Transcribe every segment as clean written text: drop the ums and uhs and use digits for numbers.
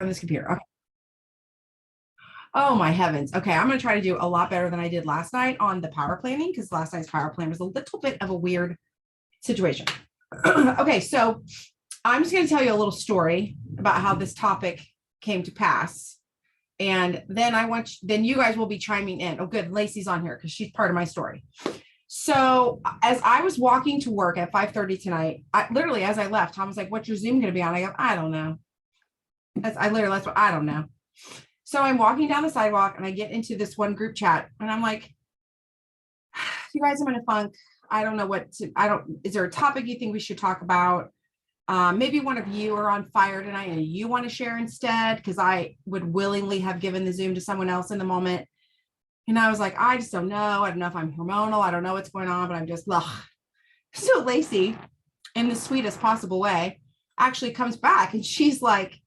on this computer. Okay. Oh my heavens. Okay, I'm going to try to do a lot better than I did last night on the power planning because last night's power plan was a little bit of a weird situation. Okay, so I'm just going to tell you a little story about how this topic came to pass. And then then you guys will be chiming in. Oh, good. Lacey's on here because she's part of my story. So as I was walking to work at 5:30 tonight, literally as I left, Tom was like, "What's your Zoom going to be on?" I go, "I don't know." That's what I don't know. So I'm walking down the sidewalk and I get into this one group chat and I'm like, "You guys, I'm in a funk. I don't know is there a topic you think we should talk about? Maybe one of you are on fire tonight and you want to share instead, because I would willingly have given the Zoom to someone else in the moment." And I was like, "I just don't know. I don't know if I'm hormonal. I don't know what's going on, but I'm just, ugh." So Lacey, in the sweetest possible way, actually comes back and she's like,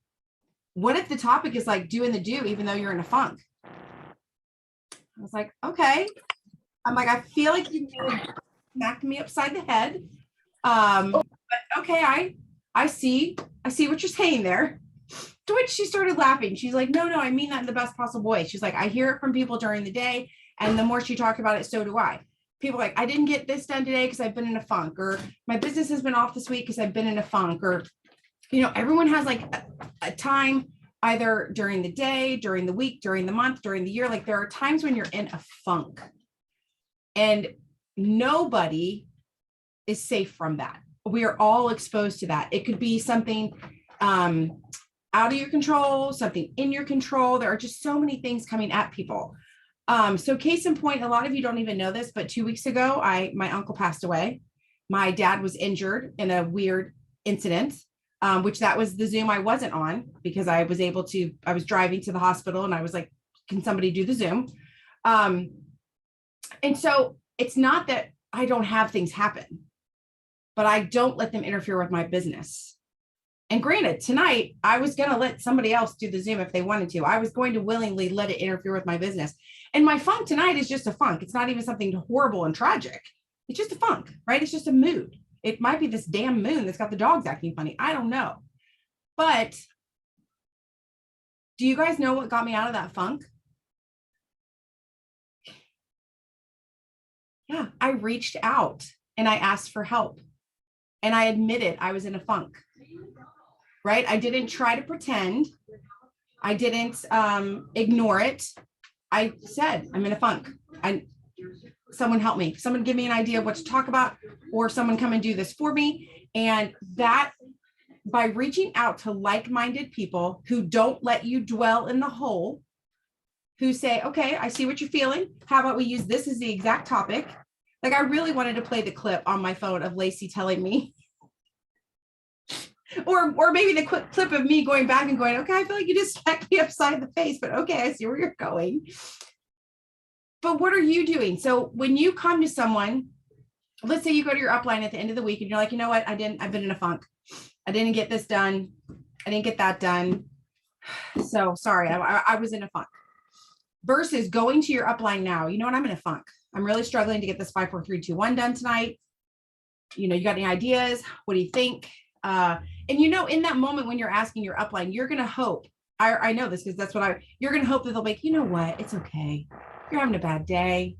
"What if the topic is like doing the do, even though you're in a funk?" I was like, "Okay." I'm like, "I feel like you smacked me upside the head. But okay, I see what you're saying there." To which she started laughing. She's like, "No, I mean that in the best possible way." She's like, "I hear it from people during the day. And the more she talked about it, so do I. People like, I didn't get this done today because I've been in a funk, or my business has been off this week because I've been in a funk, or, everyone has like a time either during the day, during the week, during the month, during the year. Like there are times when you're in a funk and nobody is safe from that. We are all exposed to that. It could be something out of your control, something in your control. There are just so many things coming at people. So case in point, a lot of you don't even know this, but 2 weeks ago, my uncle passed away. My dad was injured in a weird incident, which that was the Zoom I wasn't on because I was driving to the hospital and I was like, "Can somebody do the Zoom?" And so it's not that I don't have things happen, but I don't let them interfere with my business. And granted, tonight I was going to let somebody else do the Zoom if they wanted to. I was going to willingly let it interfere with my business. And my funk tonight is just a funk. It's not even something horrible and tragic. It's just a funk, right? It's just a mood. It might be this damn moon that's got the dogs acting funny. I don't know. But do you guys know what got me out of that funk? Yeah, I reached out and I asked for help. And I admitted I was in a funk, right? I didn't try to pretend. I didn't ignore it. I said, "I'm in a funk. Someone help me. Someone give me an idea of what to talk about, or someone come and do this for me." And that, by reaching out to like-minded people who don't let you dwell in the hole, who say, "Okay, I see what you're feeling. How about we use this as the exact topic?" Like I really wanted to play the clip on my phone of Lacey telling me, or maybe the quick clip of me going back and going, "Okay, I feel like you just smacked me upside the face, but okay, I see where you're going." But what are you doing? So when you come to someone, let's say you go to your upline at the end of the week and you're like, "You know what? I've been in a funk. I didn't get this done. I didn't get that done. So sorry, I was in a funk." Versus going to your upline now, "You know what? I'm in a funk. I'm really struggling to get this 5, 4, 3, 2, 1 done tonight. You got any ideas? What do you think?" And in that moment when you're asking your upline, you're going to hope, I know this because you're going to hope that they'll be like, "You know what? It's okay. You're having a bad day.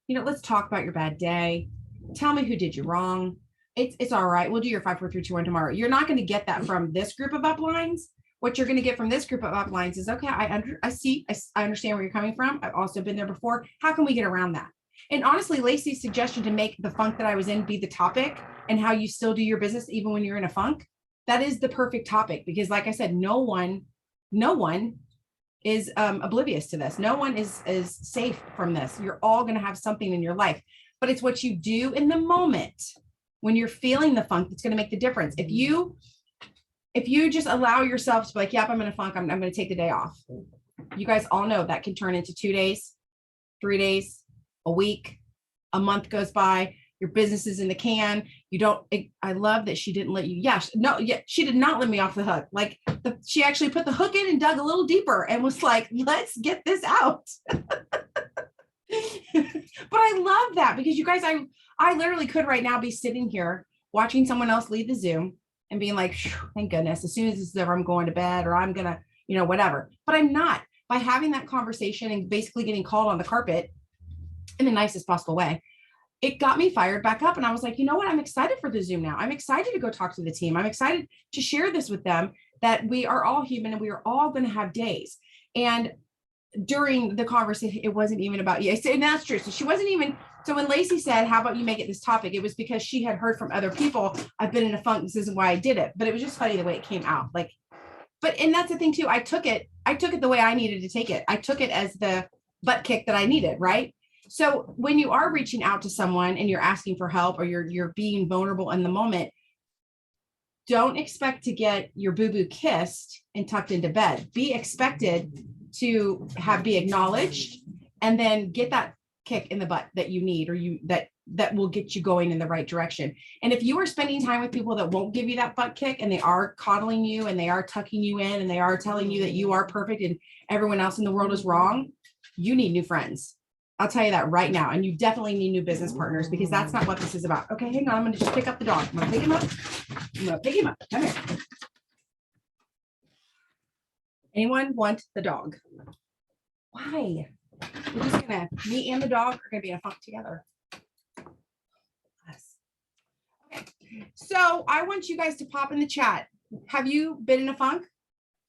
Let's talk about your bad day. Tell me who did you wrong. It's all right. We'll do your 5, 4, 3, 2, 1 tomorrow." You're not going to get that from this group of uplines. What you're going to get from this group of uplines is, "Okay, I understand where you're coming from. I've also been there before. How can we get around that?" And honestly, Lacey's suggestion to make the funk that I was in be the topic and how you still do your business even when you're in a funk, that is the perfect topic because, like I said, no one is oblivious to this. No one is safe from this. You're all going to have something in your life, but it's what you do in the moment when you're feeling the funk that's going to make the difference. If you just allow yourself to be like, "Yep, I'm in a funk. I'm going to take the day off." You guys all know that can turn into 2 days, 3 days, a week, a month goes by, your business is in the can. I love that she didn't let you. She did not let me off the hook. Like she actually put the hook in and dug a little deeper and was like, "Let's get this out." But I love that because you guys, I literally could right now be sitting here watching someone else lead the Zoom and being like, "Thank goodness, as soon as this is over, I'm going to bed," or "I'm going to whatever. But I'm not. By having that conversation and basically getting called on the carpet in the nicest possible way, it got me fired back up. And I was like, you know what? I'm excited for the Zoom now. I'm excited to go talk to the team. I'm excited to share this with them, that we are all human and we are all going to have days. And during the conversation, it wasn't even about you. I said, and that's true. So she wasn't even, so when Lacey said, how about you make it this topic? It was because she had heard from other people, I've been in a funk, this isn't why I did it. But it was just funny the way it came out. Like, and that's the thing too. I took it the way I needed to take it. I took it as the butt kick that I needed, right? So when you are reaching out to someone and you're asking for help, or you're being vulnerable in the moment, don't expect to get your boo-boo kissed and tucked into bed. Be expected to be acknowledged, and then get that kick in the butt that you need, or that will get you going in the right direction. And if you are spending time with people that won't give you that butt kick, and they are coddling you and they are tucking you in and they are telling you that you are perfect and everyone else in the world is wrong, you need new friends. I'll tell you that right now. And you definitely need new business partners, because that's not what this is about. Okay, hang on. I'm going to just pick up the dog. I'm going to pick him up. Come here. Anyone want the dog? Why? We're just going to, me and the dog are going to be in a funk together. Yes. Okay. So I want you guys to pop in the chat. Have you been in a funk?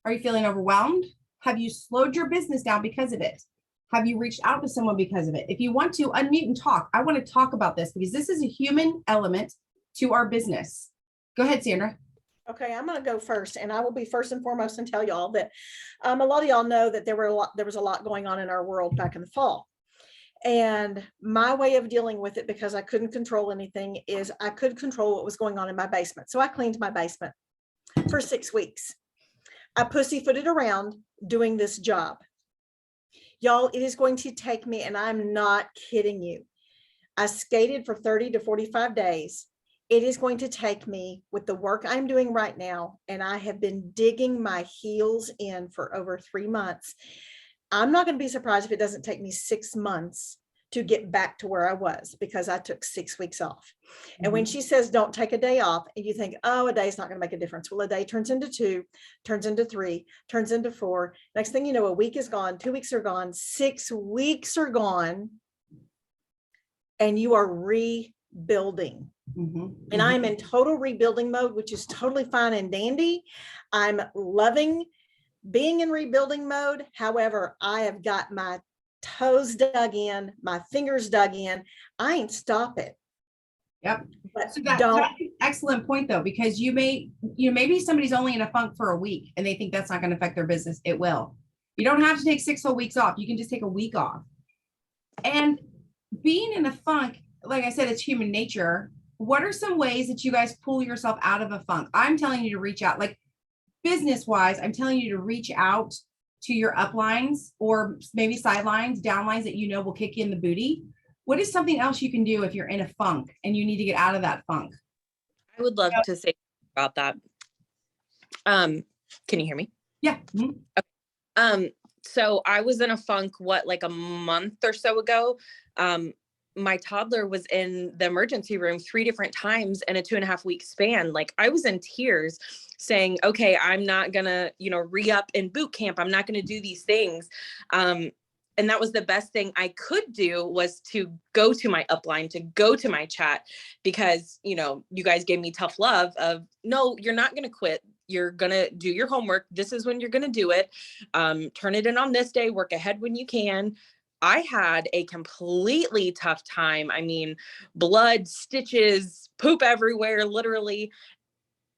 Are you feeling overwhelmed? Have you slowed your business down because of it? Have you reached out to someone because of it? If you want to, unmute and talk. I want to talk about this because this is a human element to our business. Go ahead, Sandra. Okay, I'm going to go first, and I will be first and foremost and tell y'all that a lot of y'all know that there was a lot going on in our world back in the fall. And my way of dealing with it, because I couldn't control anything, is I could control what was going on in my basement. So I cleaned my basement for 6 weeks. I pussyfooted around doing this job. Y'all, it is going to take me, and I'm not kidding you, I skated for 30 to 45 days. It is going to take me, with the work I'm doing right now, and I have been digging my heels in for over 3 months. I'm not going to be surprised if it doesn't take me 6 months to get back to where I was, because I took 6 weeks off. Mm-hmm. And when she says, don't take a day off, and you think, oh, a day is not going to make a difference. Well, a day turns into 2, turns into 3, turns into 4. Next thing you know, a week is gone, 2 weeks are gone, 6 weeks are gone, and you are rebuilding. Mm-hmm. And I'm in total rebuilding mode, which is totally fine and dandy. I'm loving being in rebuilding mode. However, I have got my toes dug in, my fingers dug in. I ain't stopping. Yep. But so that's an excellent point, though, because maybe somebody's only in a funk for a week and they think that's not going to affect their business. It will. You don't have to take 6 whole weeks off. You can just take a week off. And being in a funk, like I said, it's human nature. What are some ways that you guys pull yourself out of a funk? I'm telling you to reach out, like business wise, I'm telling you to reach out to your uplines, or maybe sidelines, downlines that will kick you in the booty. What is something else you can do if you're in a funk and you need to get out of that funk? I would love to say about that. Can you hear me? Yeah. Mm-hmm. Okay. So I was in a funk, like a month or so ago. My toddler was in the emergency room 3 different times in a 2.5 week span. Like, I was in tears saying, okay, I'm not gonna, re-up in boot camp. I'm not gonna do these things. And that was the best thing I could do, was to go to my upline, to go to my chat, because, you guys gave me tough love of, no, you're not going to quit. You're going to do your homework. This is when you're going to do it. Turn it in on this day, work ahead when you can. I had a completely tough time. I mean, blood, stitches, poop everywhere, literally.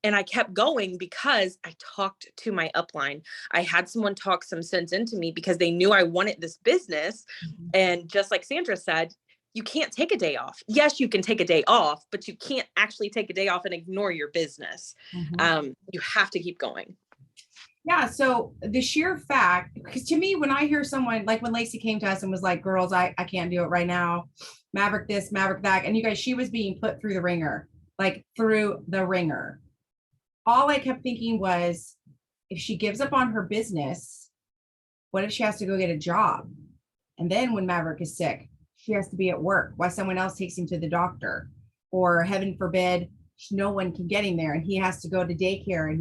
And I kept going because I talked to my upline. I had someone talk some sense into me, because they knew I wanted this business. Mm-hmm. And just like Sandra said, you can't take a day off. Yes, you can take a day off, but you can't actually take a day off and ignore your business. Mm-hmm. You have to keep going. Yeah. So the sheer fact, because to me, when I hear someone, like when Lacey came to us and was like, girls, I can't do it right now. Maverick this, Maverick that. And you guys, she was being put through the ringer, All I kept thinking was, if she gives up on her business, what if she has to go get a job? And then when Maverick is sick, she has to be at work while someone else takes him to the doctor, or heaven forbid, no one can get him there and he has to go to daycare, and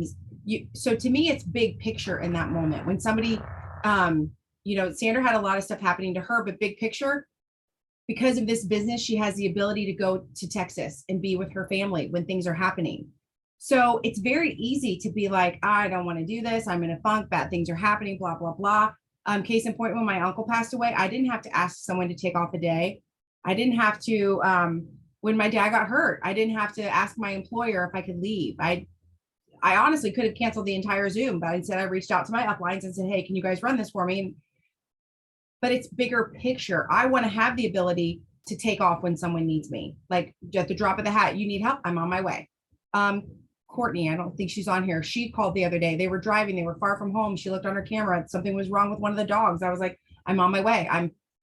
so to me, it's big picture in that moment when somebody, Sandra had a lot of stuff happening to her, but big picture, because of this business, she has the ability to go to Texas and be with her family when things are happening. So it's very easy to be like, I don't want to do this. I'm in a funk, bad things are happening, blah, blah, blah. Case in point, when my uncle passed away, I didn't have to ask someone to take off a day. I didn't have to, when my dad got hurt, I didn't have to ask my employer if I could leave. I honestly could have canceled the entire Zoom, but instead I reached out to my uplines and said, hey, can you guys run this for me? But it's bigger picture. I want to have the ability to take off when someone needs me. Like at the drop of the hat, you need help, I'm on my way. Courtney, I don't think she's on here. She called the other day. They were driving, they were far from home. She looked on her camera. Something was wrong with one of the dogs. I was like, I'm on my way.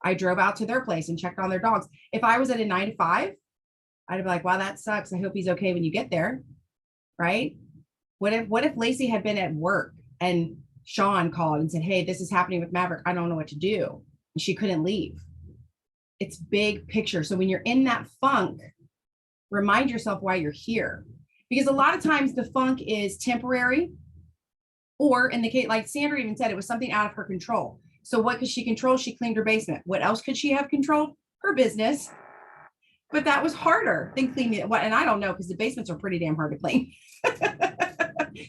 I drove out to their place and checked on their dogs. If I was at a 9 to 5, I'd be like, wow, that sucks. I hope he's okay when you get there. Right? What if Lacey had been at work and Sean called and said, hey, this is happening with Maverick. I don't know what to do. And she couldn't leave. It's big picture. So when you're in that funk, remind yourself why you're here. Because a lot of times the funk is temporary, or in the case, like Sandra even said, it was something out of her control. So what could she control? She cleaned her basement. What else could she have controlled? Her business. But that was harder than cleaning it. And I don't know, because the basements are pretty damn hard to clean.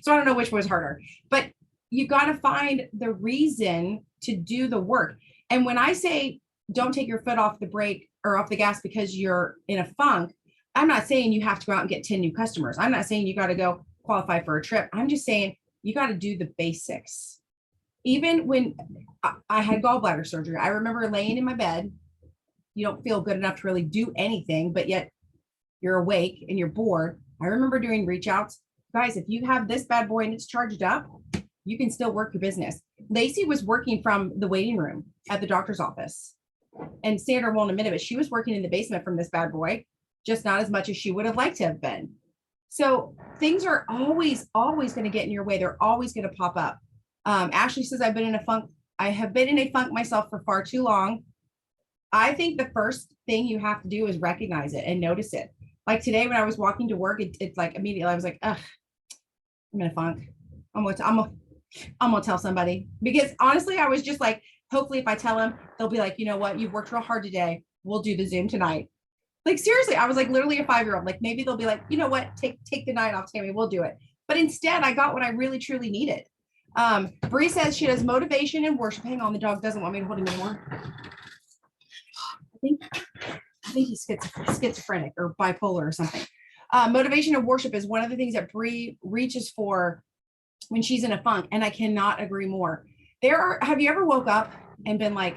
So I don't know which was harder, but you got to find the reason to do the work. And when I say don't take your foot off the brake or off the gas because you're in a funk, I'm not saying you have to go out and get 10 new customers. I'm not saying you got to go qualify for a trip. I'm just saying you got to do the basics. Even when I had gallbladder surgery, I remember laying in my bed. You don't feel good enough to really do anything, but yet you're awake and you're bored. I remember doing reach outs. Guys, if you have this bad boy and it's charged up, you can still work your business. Lacey was working from the waiting room at the doctor's office. And Sandra won't admit it, but she was working in the basement from this bad boy, just not as much as she would have liked to have been. So things are always going to get in your way. They're always going to pop up. Ashley says, I've been in a funk. I have been in a funk myself for far too long. I think the first thing you have to do is recognize it and notice it. Like today, when I was walking to work, it's like immediately I was like, ugh, I'm in a funk. I'm gonna tell somebody, because honestly, I was just like, hopefully if I tell them, they'll be like, you know what, you've worked real hard today. We'll do the Zoom tonight. Like seriously, I was like literally a 5-year-old. Like maybe they'll be like, you know what, take the night off, Tammy, we'll do it. But instead I got what I really truly needed. Bree says she does motivation and worship. Hang on, the dog doesn't want me to hold him anymore. I think he's schizophrenic or bipolar or something. Motivation and worship is one of the things that Bree reaches for when she's in a funk. And I cannot agree more. Have you ever woke up and been like,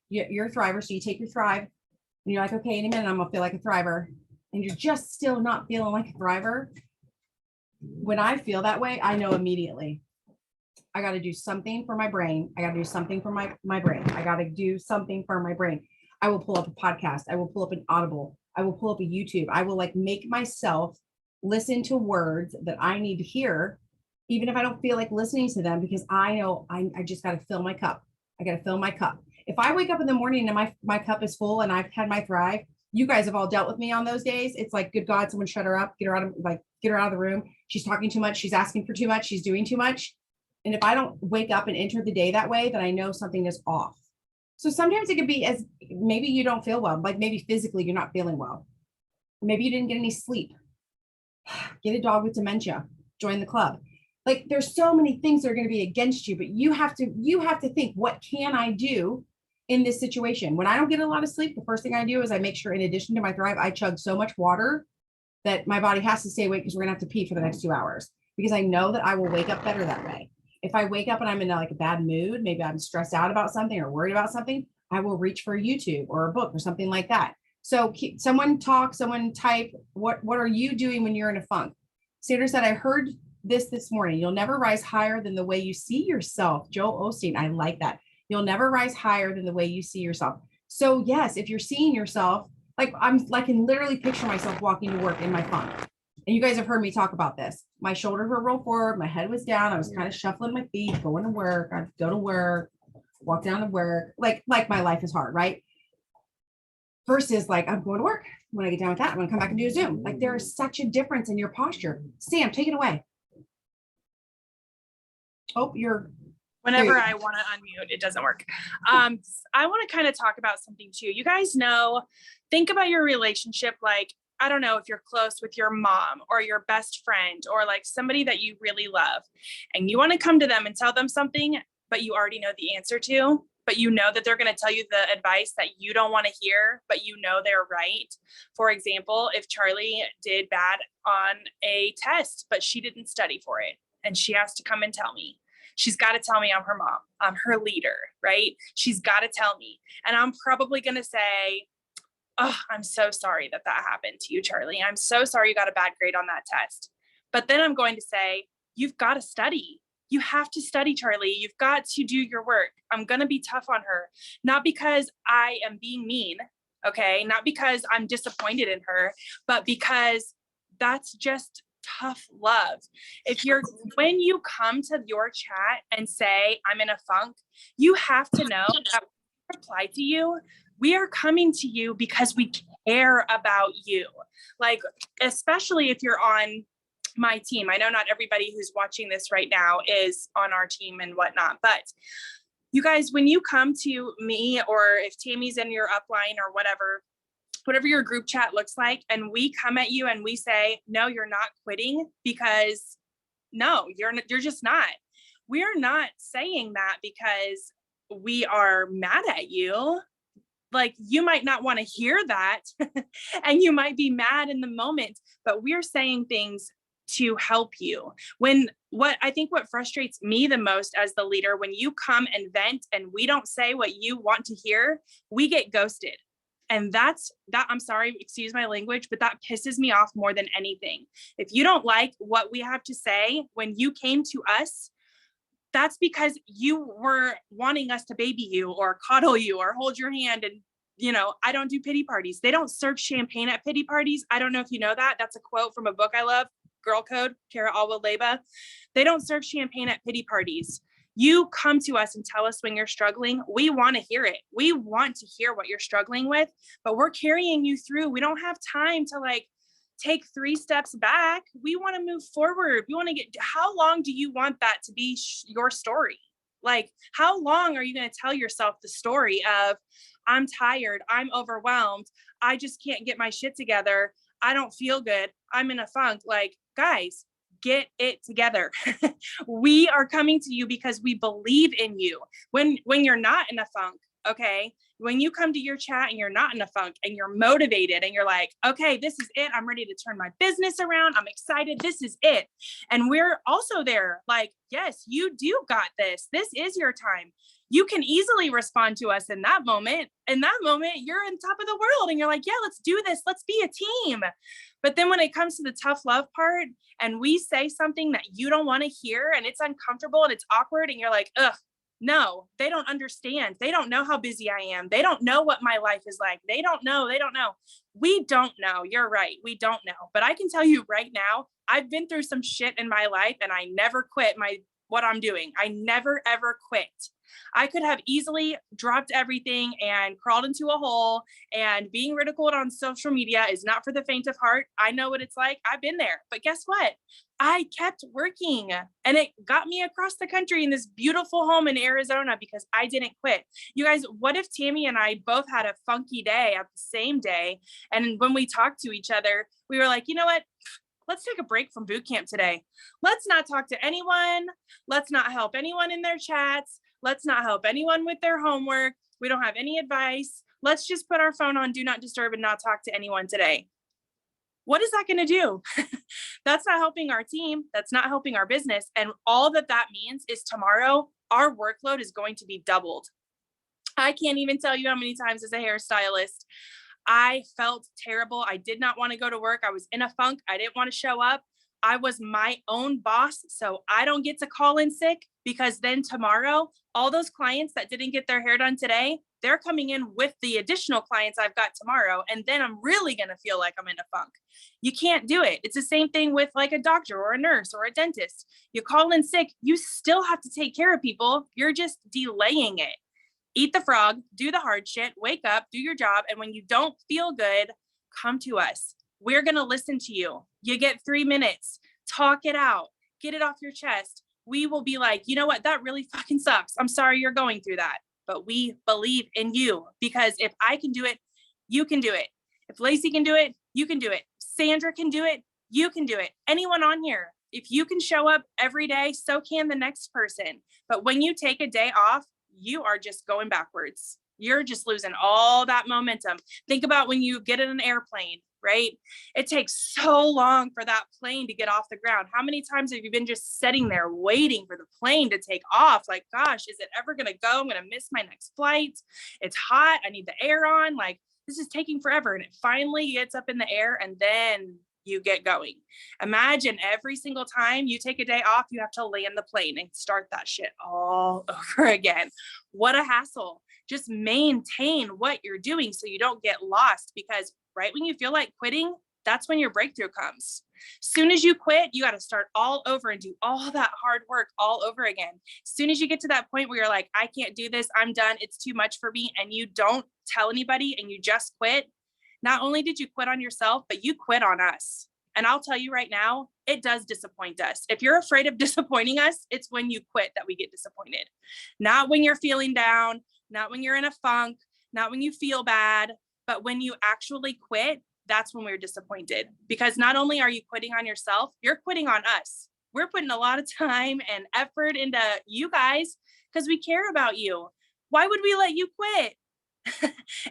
you're a thriver. So you take your Thrive and you're like, okay, in a minute, I'm gonna feel like a thriver. And you're just still not feeling like a thriver. When I feel that way, I know immediately I got to do something for my brain. I got to do something for my brain. I got to do something for my brain. I will pull up a podcast. I will pull up an Audible. I will pull up a YouTube. I will like make myself listen to words that I need to hear, even if I don't feel like listening to them, because I know I just got to fill my cup. I got to fill my cup. If I wake up in the morning and my cup is full and I've had my Thrive, you guys have all dealt with me on those days. It's like, good God, someone shut her up, get her out of the room. She's talking too much. She's asking for too much. She's doing too much. And if I don't wake up and enter the day that way, then I know something is off. So sometimes it could be as maybe you don't feel well, like maybe physically you're not feeling well. Maybe you didn't get any sleep. Get a dog with dementia, join the club. Like there's so many things that are going to be against you, but you have to think, what can I do in this situation? When I don't get a lot of sleep, the first thing I do is I make sure, in addition to my Thrive, I chug so much water that my body has to stay awake, because we're gonna have to pee for the next 2 hours, because I know that I will wake up better that way. If I wake up and I'm in like a bad mood, maybe I'm stressed out about something or worried about something, I will reach for a YouTube or a book or something like that. So someone type, what are you doing when you're in a funk? Sandra said, I heard this morning, you'll never rise higher than the way you see yourself. Joel Osteen, I like that. You'll never rise higher than the way you see yourself. So yes, if you're seeing yourself, like I can literally picture myself walking to work in my funk. And you guys have heard me talk about this. My shoulders were rolled forward. My head was down. I was kind of shuffling my feet, going to work. I'd go to work, walk down to work. Like my life is hard, right? Versus like, I'm going to work. When I get done with that, I'm going to come back and do a Zoom. Like there is such a difference in your posture. Sam, take it away. Oh, you're, Whenever you I want to unmute, it doesn't work. I want to kind of talk about something too. You guys know, think about your relationship like, I don't know if you're close with your mom or your best friend or like somebody that you really love, and you want to come to them and tell them something, but you already know the answer to, but you know that they're going to tell you the advice that you don't want to hear, but you know they're right. For example, if Charlie did bad on a test, but she didn't study for it, and she has to come and tell me, she's got to tell me I'm her mom. I'm her leader, right? She's got to tell me. And I'm probably going to say, oh, I'm so sorry that that happened to you, Charlie. I'm so sorry you got a bad grade on that test. But then I'm going to say, you've got to study. You have to study, Charlie. You've got to do your work. I'm going to be tough on her, not because I am being mean, okay? Not because I'm disappointed in her, but because that's just tough love. When you come to your chat and say, I'm in a funk, you have to know that we reply to you. We are coming to you because we care about you. Like, especially if you're on my team. I know not everybody who's watching this right now is on our team and whatnot, but you guys, when you come to me, or if Tammy's in your upline or whatever your group chat looks like, and we come at you and we say, no, you're not quitting, because no, you're just not. We are not saying that because we are mad at you. Like, you might not want to hear that and you might be mad in the moment, but we're saying things to help you. What frustrates me the most as the leader, when you come and vent and we don't say what you want to hear, we get ghosted. And I'm sorry, excuse my language, but that pisses me off more than anything. If you don't like what we have to say when you came to us, that's because you were wanting us to baby you or coddle you or hold your hand. And, I don't do pity parties. They don't serve champagne at pity parties. I don't know if you know that. That's a quote from a book I love, Girl Code, Kara Alwa-Leba. They don't serve champagne at pity parties. You come to us and tell us when you're struggling. We want to hear it. We want to hear what you're struggling with, but we're carrying you through. We don't have time to take 3 steps back. We want to move forward. We want to how long do you want that to be your story? Like, how long are you going to tell yourself the story of, I'm tired, I'm overwhelmed, I just can't get my shit together, I don't feel good, I'm in a funk? Like, guys, get it together. We are coming to you because we believe in you. When you're not in a funk, okay, when you come to your chat and you're not in a funk and you're motivated and you're like, okay, this is it, I'm ready to turn my business around, I'm excited, this is it. And we're also there like, yes, you do got this is your time. You can easily respond to us in that moment. In that moment, you're on top of the world and you're like, yeah, let's do this, let's be a team. But then when it comes to the tough love part and we say something that you don't want to hear and it's uncomfortable and it's awkward and you're like, ugh, no, they don't understand. They don't know how busy I am. They don't know what my life is like. They don't know. We don't know. You're right. We don't know. But I can tell you right now, I've been through some shit in my life and I never quit what I'm doing. I never, ever quit. I could have easily dropped everything and crawled into a hole, and being ridiculed on social media is not for the faint of heart. I know what it's like. I've been there. But guess what? I kept working and it got me across the country in this beautiful home in Arizona because I didn't quit. You guys, what if Tammy and I both had a funky day at the same day? And when we talked to each other, we were like, you know what? Let's take a break from boot camp today. Let's not talk to anyone. Let's not help anyone in their chats. Let's not help anyone with their homework. We don't have any advice. Let's just put our phone on do not disturb and not talk to anyone today. What is that going to do? That's not helping our team. That's not helping our business. And all that means is tomorrow, our workload is going to be doubled. I can't even tell you how many times as a hairstylist, I felt terrible. I did not want to go to work. I was in a funk. I didn't want to show up. I was my own boss, so I don't get to call in sick, because then tomorrow, all those clients that didn't get their hair done today, they're coming in with the additional clients I've got tomorrow. And then I'm really going to feel like I'm in a funk. You can't do it. It's the same thing with like a doctor or a nurse or a dentist. You call in sick, you still have to take care of people. You're just delaying it. Eat the frog, do the hard shit, wake up, do your job. And when you don't feel good, come to us. We're going to listen to you. You get 3 minutes, talk it out, get it off your chest. we will be like, you know what, that really fucking sucks. I'm sorry you're going through that, but we believe in you, because if I can do it, you can do it. If Lacey can do it, you can do it. Sandra can do it, you can do it. Anyone on here, if you can show up every day, so can the next person. But when you take a day off, you are just going backwards. You're just losing all that momentum. Think about when you get in an airplane, right? It takes so long for that plane to get off the ground. How many times have you been just sitting there waiting for the plane to take off? Like, gosh, is it ever going to go? I'm going to miss my next flight. It's hot. I need the air on. Like, this is taking forever. And it finally gets up in the air, and then you get going. Imagine every single time you take a day off, you have to land the plane and start that shit all over again. What a hassle. Just maintain what you're doing so you don't get lost, because right when you feel like quitting, that's when your breakthrough comes. Soon as you quit, you got to start all over and do all that hard work all over again. Soon as you get to that point where you're like, I can't do this, I'm done, it's too much for me, and you don't tell anybody and you just quit, not only did you quit on yourself, but you quit on us. And I'll tell you right now, it does disappoint us. If you're afraid of disappointing us, it's when you quit that we get disappointed. Not when you're feeling down, not when you're in a funk, not when you feel bad, but when you actually quit, that's when we're disappointed. Because not only are you quitting on yourself, you're quitting on us. We're putting a lot of time and effort into you guys because we care about you. Why would we let you quit?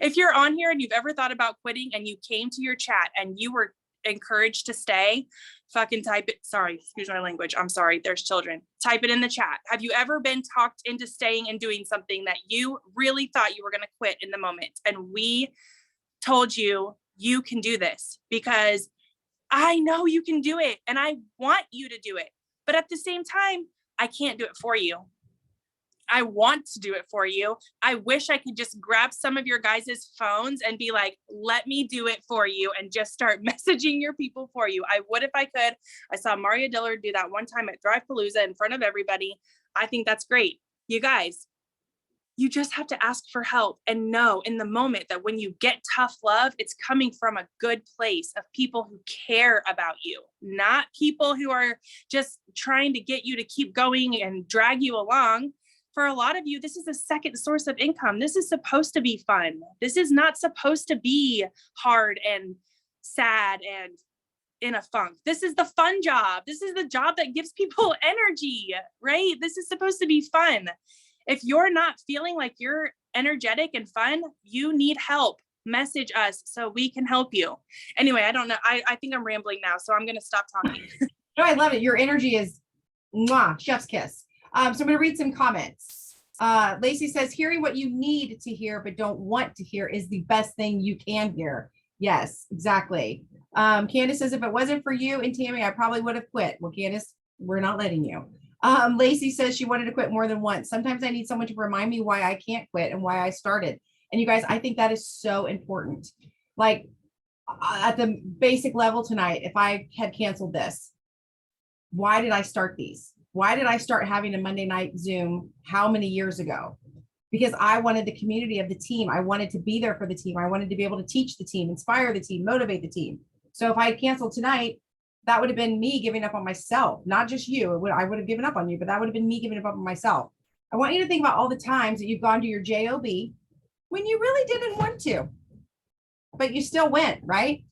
If you're on here and you've ever thought about quitting and you came to your chat and you were encouraged to stay, fucking type it. Sorry, excuse my language. I'm sorry. There's children. Type it in the chat. Have you ever been talked into staying and doing something that you really thought you were going to quit in the moment? And we told you, you can do this because I know you can do it and I want you to do it. But at the same time, I can't do it for you. I want to do it for you. I wish I could just grab some of your guys' phones and be like, let me do it for you and just start messaging your people for you. I would if I could. I saw Maria Dillard do that one time at Thrivepalooza in front of everybody. I think that's great. You guys, you just have to ask for help and know in the moment that when you get tough love, it's coming from a good place of people who care about you, not people who are just trying to get you to keep going and drag you along. For a lot of you, this is a second source of income. This is supposed to be fun. This is not supposed to be hard and sad and in a funk. This is the fun job. This is the job that gives people energy, right? This is supposed to be fun. If you're not feeling like you're energetic and fun, you need help. Message us so we can help you. Anyway, I don't know. I think I'm rambling now, so I'm going to stop talking. No, I love it. Your energy is mwah, chef's kiss. So I'm going to read some comments. Lacey says, hearing what you need to hear but don't want to hear is the best thing you can hear. Yes, exactly. Candace says, if it wasn't for you and Tammy, I probably would have quit. Well, Candace, we're not letting you. Lacey says she wanted to quit more than once. Sometimes I need someone to remind me why I can't quit and why I started. And you guys, I think that is so important. Like at the basic level tonight, if I had canceled this, why did I start these? Why did I start having a Monday night Zoom how many years ago? Because I wanted the community of the team. I wanted to be there for the team. I wanted to be able to teach the team, inspire the team, motivate the team. So if I had canceled tonight, that would have been me giving up on myself, not just you. I would have given up on you, but that would have been me giving up on myself. I want you to think about all the times that you've gone to your JOB when you really didn't want to, but you still went, right?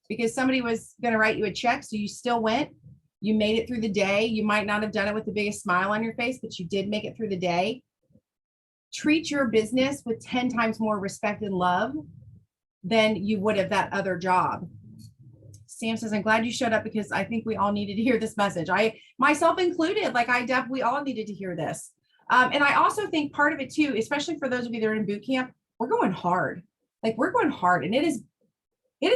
Because somebody was going to write you a check, so you still went. You made it through the day. You might not have done it with the biggest smile on your face, but you did make it through the day. Treat your business with 10 times more respect and love than you would have that other job. Sam says, I'm glad you showed up because I think we all needed to hear this message. I, myself included, like we all needed to hear this. And I also think part of it too, especially for those of you that are in boot camp, we're going hard. Like we're going hard, and it is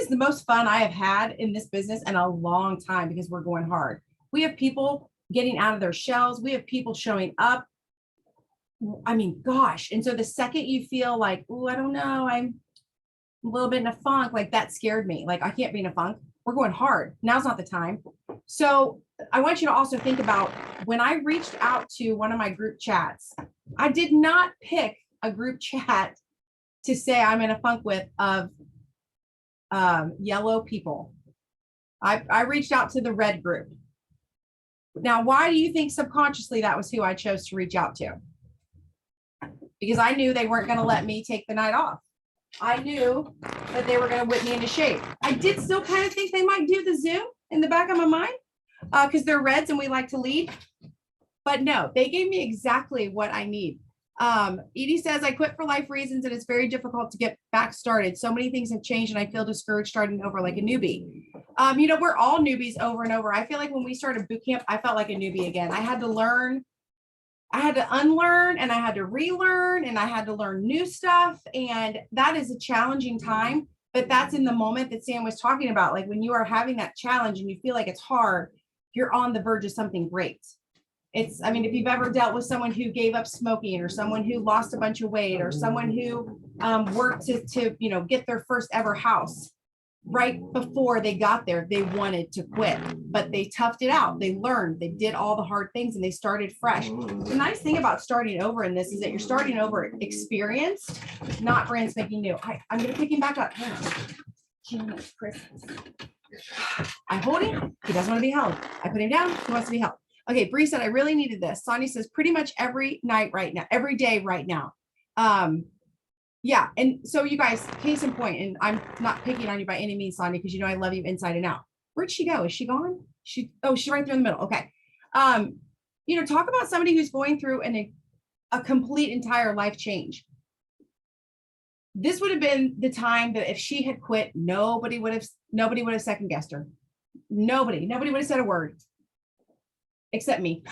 the most fun I have had in this business in a long time because we're going hard. We have people getting out of their shells. We have people showing up. I mean, gosh. And so the second you feel like, oh, I don't know, I'm a little bit in a funk, like that scared me. Like I can't be in a funk. We're going hard. Now's not the time. So I want you to also think about when I reached out to one of my group chats, I did not pick a group chat to say I'm in a funk with of yellow people. I reached out to the red group. Now, why do you think subconsciously that was who I chose to reach out to? Because I knew they weren't going to let me take the night off. I knew that they were going to whip me into shape. I did still kind of think they might do the Zoom in the back of my mind because they're Reds and we like to lead. But no, they gave me exactly what I need. Edie says, I quit for life reasons and it's very difficult to get back started. So many things have changed and I feel discouraged starting over like a newbie. We're all newbies over and over. I feel like when we started boot camp, I felt like a newbie again. I had to learn, I had to unlearn, and I had to relearn, and I had to learn new stuff. And that is a challenging time, but that's in the moment that Sam was talking about. Like when you are having that challenge and you feel like it's hard, you're on the verge of something great. If you've ever dealt with someone who gave up smoking or someone who lost a bunch of weight or someone who worked to get their first ever house, right before they got there, they wanted to quit, but they toughed it out. They learned, they did all the hard things and they started fresh. The nice thing about starting over in this is that you're starting over experienced, not brand spanking new. I'm going to pick him back up. Chris. I hold him. He doesn't want to be held. I put him down. He wants to be held. Okay, Bree said, I really needed this. Sonia says, pretty much every night right now, every day right now. Yeah, and so you guys, case in point, and I'm not picking on you by any means, Sonia, because I love you inside and out. Where'd she go? Is she gone? She's right there in the middle. Okay. Talk about somebody who's going through a complete entire life change. This would have been the time that if she had quit, nobody would have second guessed her. Nobody would have said a word. Except me,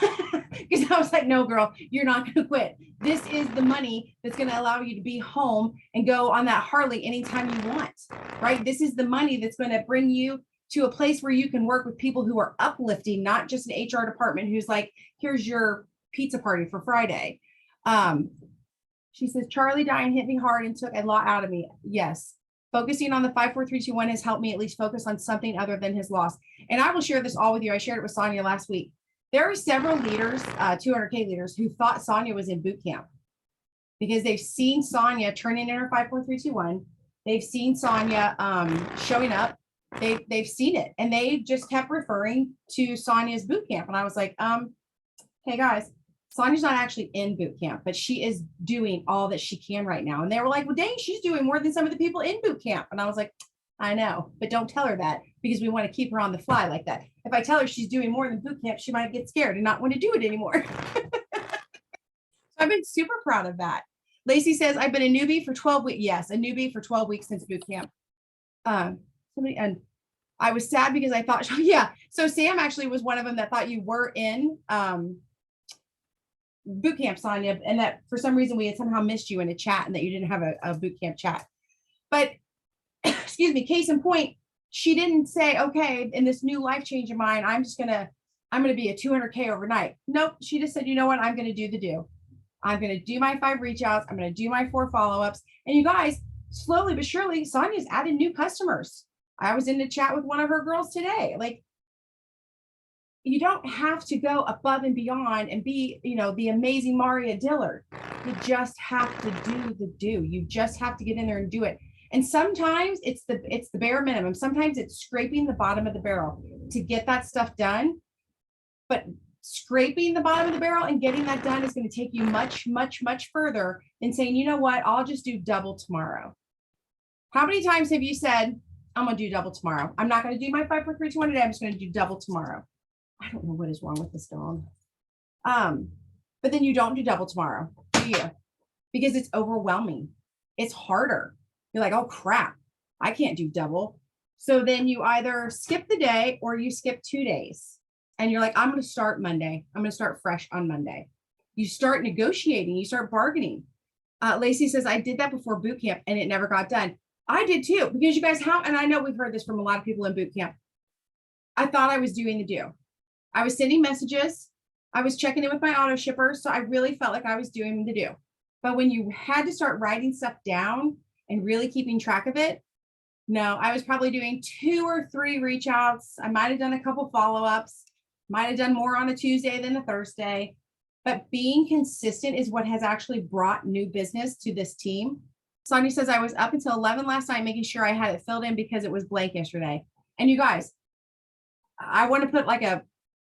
because I was like, no, girl, you're not going to quit. This is the money that's going to allow you to be home and go on that Harley anytime you want, right? This is the money that's going to bring you to a place where you can work with people who are uplifting, not just an HR department who's like, here's your pizza party for Friday. She says, Charlie dying hit me hard and took a lot out of me. Yes. Focusing on the 5, 4, 3, 2, 1 has helped me at least focus on something other than his loss. And I will share this all with you. I shared it with Sonia last week. There are several leaders, 200K leaders, who thought Sonia was in boot camp because they've seen Sonia turning in her 5, 4, 3, 2, 1. They've seen Sonia showing up. They've seen it, and they just kept referring to Sonia's boot camp. And I was like, hey guys, Sonia's not actually in boot camp, but she is doing all that she can right now. And they were like, well, dang, she's doing more than some of the people in boot camp. And I was like, I know, but don't tell her that because we want to keep her on the fly like that. If I tell her she's doing more than boot camp, she might get scared and not want to do it anymore. So I've been super proud of that. Lacey says, I've been a newbie for 12 weeks. Yes, a newbie for 12 weeks since boot camp. And I was sad because I thought, yeah. So Sam actually was one of them that thought you were in boot camp, Sonia, and that for some reason we had somehow missed you in a chat and that you didn't have a boot camp chat. But excuse me, case in point, she didn't say, okay, in this new life change of mine, I'm going to be a 200K overnight. Nope. She just said, you know what? I'm going to do the do. I'm going to do my 5 reach outs. I'm going to do my 4 follow-ups. And you guys, slowly but surely, Sonia's added new customers. I was in the chat with one of her girls today. Like, you don't have to go above and beyond and be, the amazing Maria Dillard. You just have to do the do. You just have to get in there and do it. And sometimes it's the bare minimum. Sometimes it's scraping the bottom of the barrel to get that stuff done. But scraping the bottom of the barrel and getting that done is going to take you much, much, much further than saying, you know what, I'll just do double tomorrow. How many times have you said, I'm going to do double tomorrow? I'm not going to do my 5, 4, 3, 2, 1 today. I'm just going to do double tomorrow. I don't know what is wrong with this dog. But then you don't do double tomorrow, do you? Because it's overwhelming. It's harder. You're like, oh crap, I can't do double. So then you either skip the day or you skip 2 days. And you're like, I'm going to start Monday. I'm going to start fresh on Monday. You start negotiating. You start bargaining. Lacey says, I did that before boot camp and it never got done. I did too, because you guys and I know we've heard this from a lot of people in boot camp. I thought I was doing the do. I was sending messages. I was checking in with my auto shippers. So I really felt like I was doing the do. But when you had to start writing stuff down and really keeping track of it, no, I was probably doing 2 or 3 reach outs. I might've done a couple follow-ups, might've done more on a Tuesday than a Thursday, but being consistent is what has actually brought new business to this team. Sonia says, I was up until 11 last night, making sure I had it filled in because it was blank yesterday. And you guys, I want to put like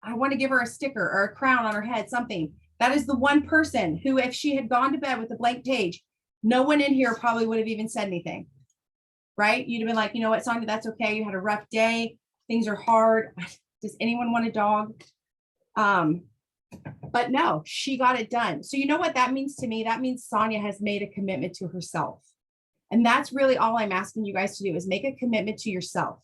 I want to give her a sticker or a crown on her head, something. That is the one person who, if she had gone to bed with a blank page, no one in here probably would have even said anything, right? You'd have been like, you know what, Sonia, that's okay. You had a rough day. Things are hard. Does anyone want a dog? But no, she got it done. So you know what that means to me? That means Sonia has made a commitment to herself. And that's really all I'm asking you guys to do is make a commitment to yourself.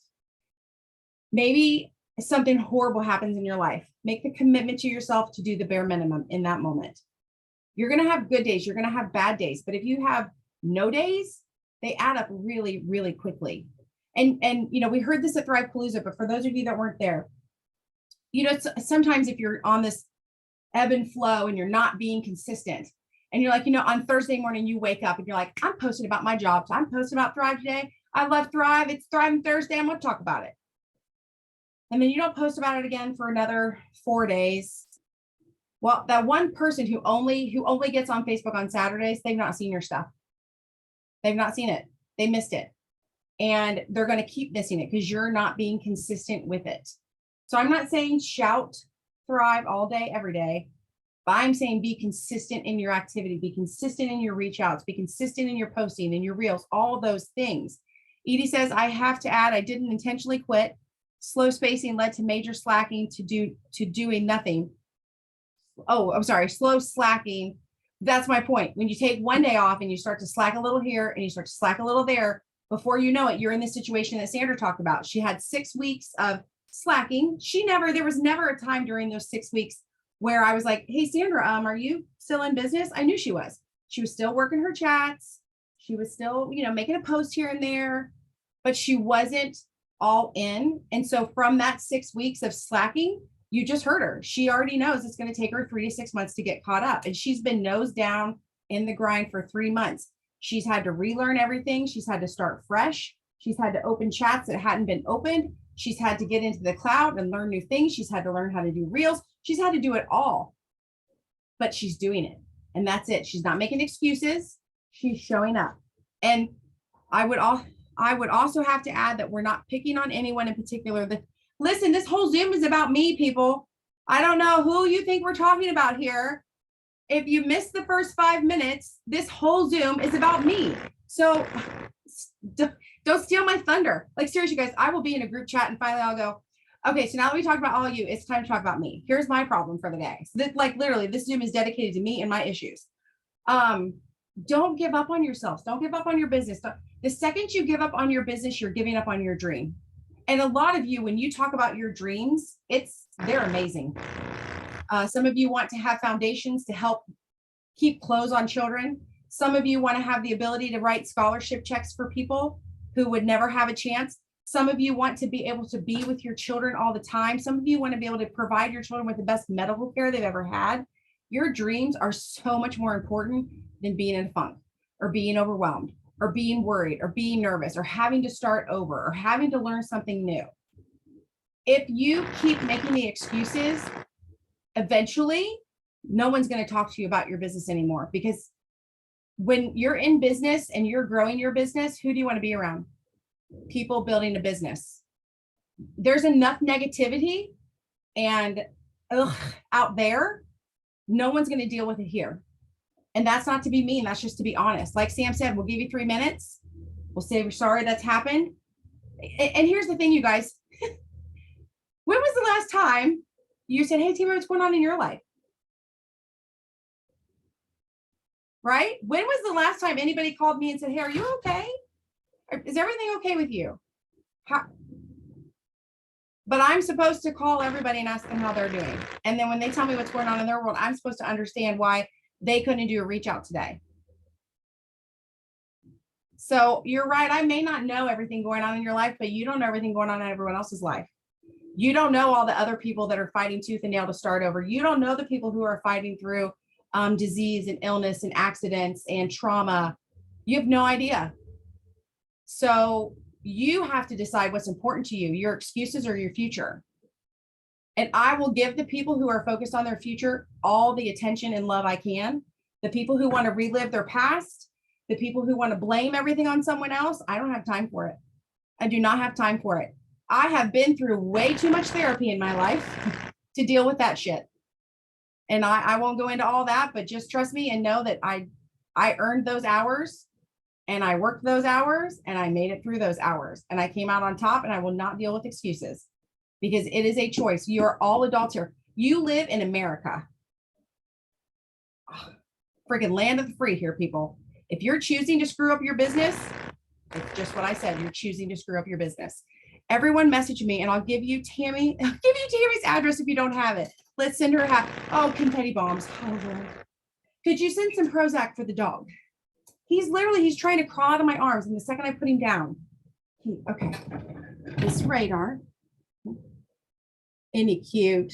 Maybe something horrible happens in your life. Make the commitment to yourself to do the bare minimum in that moment. You're going to have good days. You're going to have bad days. But if you have no days, they add up really, really quickly. And you know, we heard this at Thrive-Palooza, but for those of you that weren't there, you know, sometimes if you're on this ebb and flow and you're not being consistent and you're like, you know, on Thursday morning, you wake up and you're like, I'm posting about my jobs. I'm posting about Thrive today. I love Thrive. It's Thriving Thursday. I'm going to talk about it. And then you don't post about it again for another 4 days. Well, that one person who only gets on Facebook on Saturdays, they've not seen your stuff. They've not seen it. They missed it. And they're going to keep missing it because you're not being consistent with it. So I'm not saying shout Thrive all day, every day, but I'm saying be consistent in your activity, be consistent in your reach outs, be consistent in your posting, in your reels, all those things. Edie says, I have to add, I didn't intentionally quit. Slow spacing led to major slacking to doing nothing. Oh, I'm sorry, slow slacking. That's my point. When you take one day off and you start to slack a little here and you start to slack a little there, before you know it, you're in the situation that Sandra talked about. She had 6 weeks of slacking. There was never a time during those 6 weeks where I was like, hey, Sandra, are you still in business? I knew she was. She was still working her chats. She was still, you know, making a post here and there, but she wasn't all in. And so from that 6 weeks of slacking, you just heard her. She already knows it's going to take her 3 to 6 months to get caught up. And she's been nose down in the grind for 3 months. She's had to relearn everything. She's had to start fresh. She's had to open chats that hadn't been opened. She's had to get into the cloud and learn new things. She's had to learn how to do reels. She's had to do it all, but she's doing it. And that's it. She's not making excuses. She's showing up. And I would also have to add that we're not picking on anyone in particular. Listen, this whole Zoom is about me, people. I don't know who you think we're talking about here. If you missed the first 5 minutes, this whole Zoom is about me. So don't steal my thunder. Like, seriously, guys, I will be in a group chat and finally I'll go, okay, so now that we talked about all of you, it's time to talk about me. Here's my problem for the day. So like literally this Zoom is dedicated to me and my issues. Don't give up on yourselves. Don't give up on your business. The second you give up on your business, you're giving up on your dream. And a lot of you, when you talk about your dreams, they're amazing. Some of you want to have foundations to help keep clothes on children. Some of you want to have the ability to write scholarship checks for people who would never have a chance. Some of you want to be able to be with your children all the time. Some of you want to be able to provide your children with the best medical care they've ever had. Your dreams are so much more important than being in a funk or being overwhelmed or being worried or being nervous or having to start over or having to learn something new. If you keep making the excuses, eventually no one's going to talk to you about your business anymore, because when you're in business and you're growing your business, who do you want to be around? People building a business. There's enough negativity and out there. No one's going to deal with it here. And that's not to be mean. That's just to be honest. Like Sam said, we'll give you 3 minutes. We'll say we're sorry that's happened. And here's the thing, you guys. When was the last time you said, hey, Tima, what's going on in your life? Right? When was the last time anybody called me and said, hey, are you okay? Is everything okay with you? But I'm supposed to call everybody and ask them how they're doing. And then when they tell me what's going on in their world, I'm supposed to understand why they couldn't do a reach out today. So you're right. I may not know everything going on in your life, but you don't know everything going on in everyone else's life. You don't know all the other people that are fighting tooth and nail to start over. You don't know the people who are fighting through disease and illness and accidents and trauma. You have no idea. So you have to decide what's important to you, your excuses or your future. And I will give the people who are focused on their future all the attention and love I can. The people who want to relive their past, the people who want to blame everything on someone else, I don't have time for it. I do not have time for it. I have been through way too much therapy in my life. to deal with that shit. And I won't go into all that, but just trust me and know that I earned those hours and I worked those hours and I made it through those hours and I came out on top, and I will not deal with excuses because it is a choice. You're all adults here. You live in America. Freaking land of the free here, people. If you're choosing to screw up your business, it's just what I said. You're choosing to screw up your business. Everyone message me and I'll give you Tammy's address if you don't have it. Let's send her confetti bombs. Oh, Lord. Could you send some Prozac for the dog? He's trying to crawl out of my arms. And the second I put him down, okay. This radar. Isn't he cute?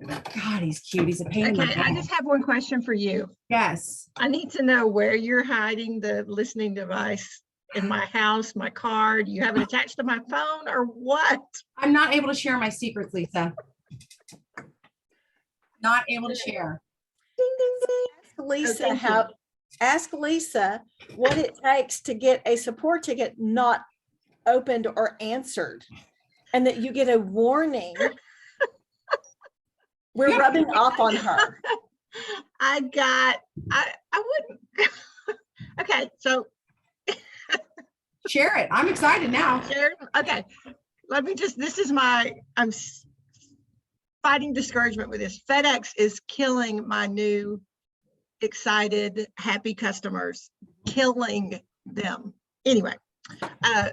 God, he's cute. He's a pain in the Okay, I ass. just have one question for you. Yes. I need to know where you're hiding the listening device in my house, my car. Do you have it attached to my phone or what? I'm not able to share my secrets, Lisa. Not able to share. Ding, ding, ding. thank you. Ask Lisa what it takes to get a support ticket not opened or answered, and that you get a warning. We're rubbing off on her. I wouldn't. Okay, so Share it. I'm excited now. Sharon, okay, I'm fighting discouragement with this. FedEx is killing my new excited, happy customers, killing them. Anyway,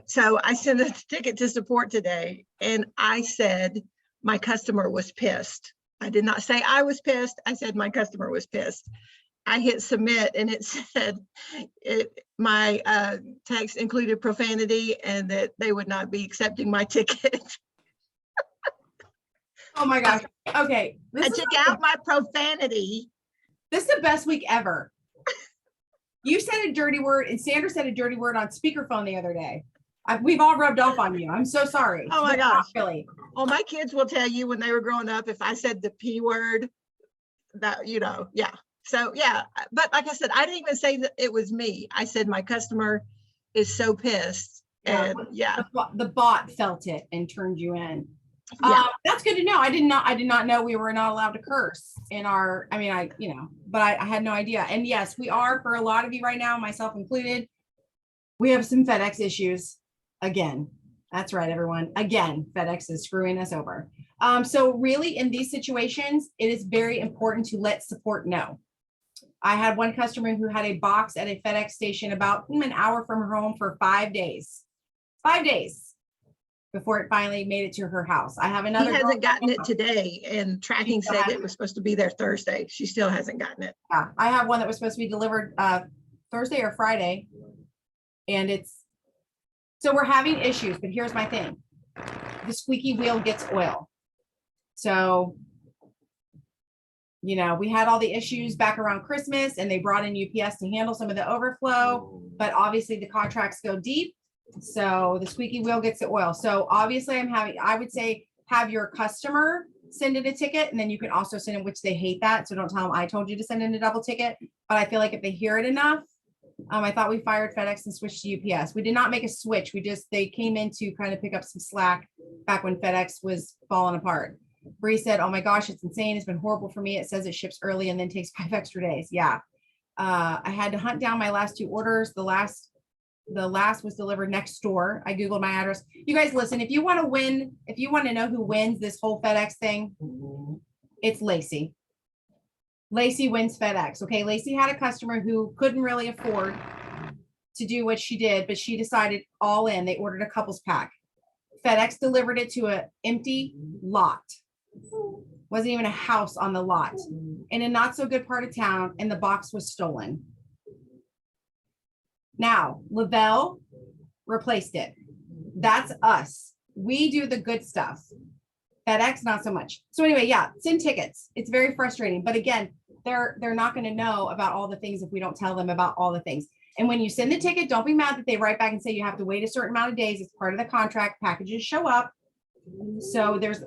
so I sent a ticket to support today and I said my customer was pissed. I did not say I was pissed. I said my customer was pissed. I hit submit and it said my text included profanity and that they would not be accepting my ticket. Oh my gosh. Okay. I took out my profanity. This is the best week ever. You said a dirty word and Sandra said a dirty word on speakerphone the other day. We've all rubbed off on you. I'm so sorry. Oh my But not gosh. Really. Well, my kids will tell you when they were growing up, if I said the P word, that, yeah. So, yeah, but like I said, I didn't even say that it was me. I said my customer is so pissed. Yeah. And yeah, The bot felt it and turned you in. Yeah. That's good to know. I did not know we were not allowed to curse in our, but I had no idea. And yes, we are, for a lot of you right now, myself included, we have some FedEx issues again. That's right, everyone. Again, FedEx is screwing us over. So really in these situations, it is very important to let support know. I had one customer who had a box at a FedEx station about an hour from her home for 5 days. 5 days before it finally made it to her house. I have another. he hasn't girl- gotten it today and tracking said it was supposed to be there Thursday. She still hasn't gotten it. Yeah, I have one that was supposed to be delivered Thursday or Friday. And so we're having issues, but here's my thing. The squeaky wheel gets oil. So, we had all the issues back around Christmas and they brought in UPS to handle some of the overflow, but obviously the contracts go deep. So the squeaky wheel gets the oil. So obviously I would say have your customer send in a ticket and then you can also send in, which they hate that. So don't tell them I told you to send in a double ticket, but I feel like if they hear it enough, I thought we fired FedEx and switched to UPS. We did not make a switch. They came in to kind of pick up some slack back when FedEx was falling apart. Bree said, oh my gosh, it's insane. It's been horrible for me. It says it ships early and then takes 5 extra days. Yeah. I had to hunt down my last 2 orders. The last was delivered next door. I Googled my address. You guys listen, if you want to know who wins this whole FedEx thing, it's Lacey. Lacey wins FedEx. Okay. Lacey had a customer who couldn't really afford to do what she did, but she decided all in. They ordered a couples pack. FedEx delivered it to an empty lot. Wasn't even a house on the lot in a not so good part of town, and the box was stolen. Now, Lavelle replaced it. That's us. We do the good stuff. FedEx, not so much. So anyway, yeah, send tickets. It's very frustrating. But again, they're not going to know about all the things if we don't tell them about all the things. And when you send the ticket, don't be mad that they write back and say you have to wait a certain amount of days. It's part of the contract. Packages show up. So there's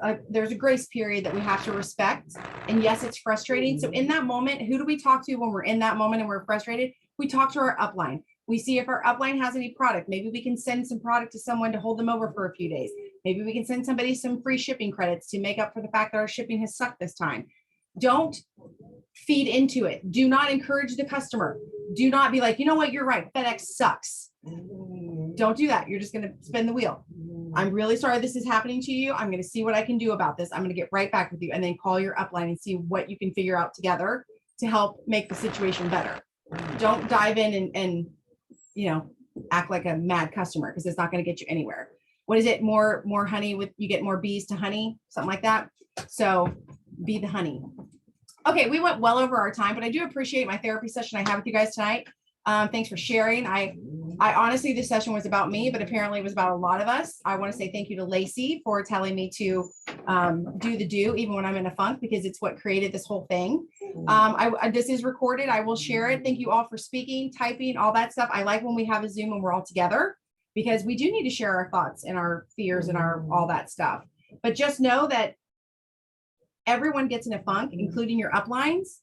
a grace period that we have to respect. And yes, it's frustrating. So in that moment, who do we talk to when we're in that moment and we're frustrated? We talk to our upline. We see if our upline has any product. Maybe we can send some product to someone to hold them over for a few days. Maybe we can send somebody some free shipping credits to make up for the fact that our shipping has sucked this time. Don't feed into it. Do not encourage the customer. Do not be like, you know what, you're right, FedEx sucks. Don't do that. You're just going to spin the wheel. I'm really sorry this is happening to you. I'm going to see what I can do about this. I'm going to get right back with you, and then call your upline and see what you can figure out together to help make the situation better. Don't dive in and you know, act like a mad customer, because it's not going to get you anywhere. What is it? More honey with, you get more bees to honey, something like that. So be the honey. Okay, we went well over our time, but I do appreciate my therapy session I have with you guys tonight. Thanks for sharing. I honestly, this session was about me, but apparently it was about a lot of us. I want to say thank you to Lacey for telling me to do the do, even when I'm in a funk, because it's what created this whole thing. This is recorded. I will share it. Thank you all for speaking, typing, all that stuff. I like when we have a Zoom and we're all together, because we do need to share our thoughts and our fears and our all that stuff. But just know that everyone gets in a funk, including your uplines.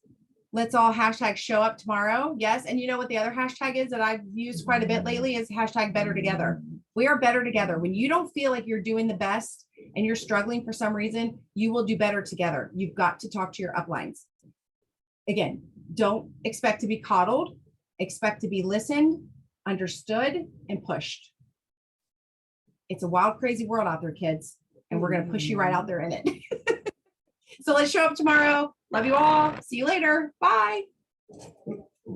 Let's all hashtag show up tomorrow. Yes. And you know what the other hashtag is that I've used quite a bit lately is hashtag better together. We are better together. When you don't feel like you're doing the best and you're struggling for some reason, you will do better together. You've got to talk to your uplines. Again, don't expect to be coddled. Expect to be listened, understood, and pushed. It's a wild, crazy world out there, kids. And we're going to push you right out there in it. So let's show up tomorrow. Love you all. See you later. Bye.